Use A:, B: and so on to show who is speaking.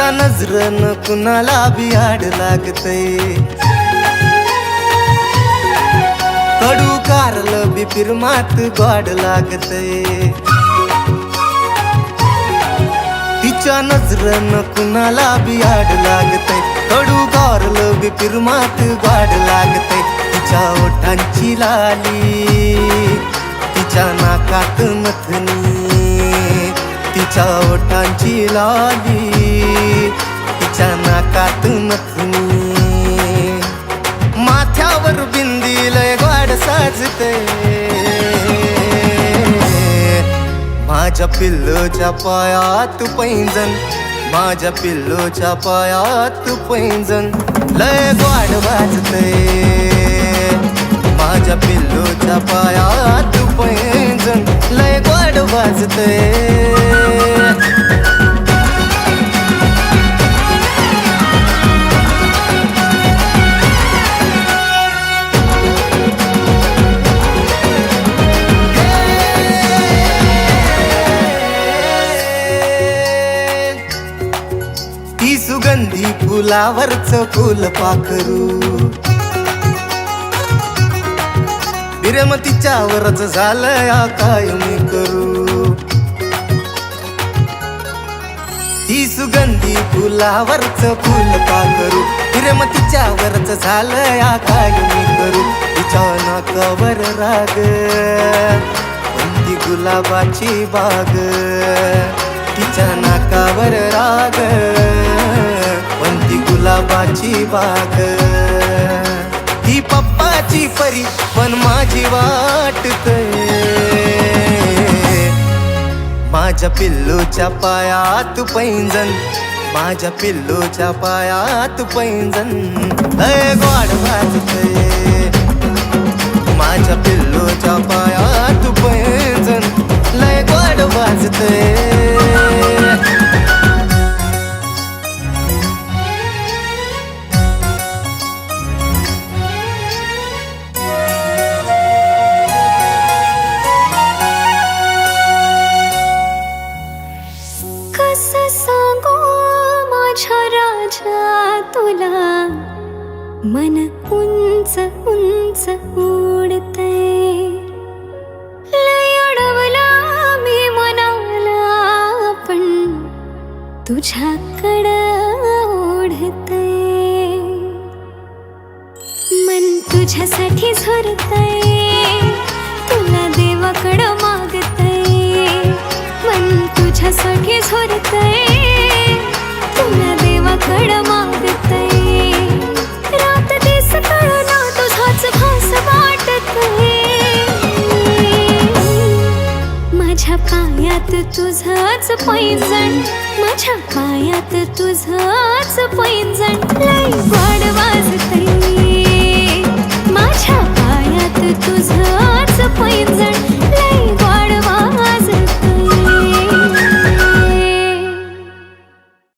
A: तिच्या नजरन कुणाला बी आड लागतय, कडू कारलं बी फिरमात गोड लागतय. तिच्या नजरन कुणाला बी आड लागतय, कडू कारलं बी फिरमात गोड लागतय. तिच्या ओठांची लाली, तिच्या नाकात नथनी, तिच्या ओठांची लाली, तिच्या नाकात नथनी. माथ्यावर बिंदी लय गोड साजते, माझ्या पिल्लूच्या पायात पैंजण, माझ्या पिल्लूच्या पायात पैंजण लय गोड वाजते. माझ्या पिल्लूच्या पायात पैंजण लय गोड वाजते. ती सुगंधी फुलावरचं फुल पाखरू, प्रेम तिच्यावरच झालंय काय मी करू. ती सुगंधी फुलावरचं फुल पाखरू, प्रेम तिच्यावरच झालंय काय मी करू. तिच्या नाकावर राग, कोणती गुलाबाची बाग, तिच्या नाकावर राग, कोणती गुलाबाची बाग. ही पप्पाची परी पण माझी वाटतय, माझ्या पिल्लूच्या पायात पैंजण, माझ्या पिल्लूच्या पायात पैंजण लय गोड वाजतय. माझ्या पिल्लूच्या पायात पैंजण लय गोड वाजतय.
B: कसं सांगू माझ्या राजा तुला, मन उंच उंच उडतय. लय अडवला मी मनाला, पण तुझ्याकडं ओढतय. मन तुझ्यासाठी झुरतय, तुला देवाकडं मागतय. मन तुझ्यासाठी झुरतय, तुला देवाकडं मागतय. रात दिस कळना तुझाच भास वाटतय, माझ्या पायात तुझंच पैंजण, माझ्या पायात तुझंच पैंजण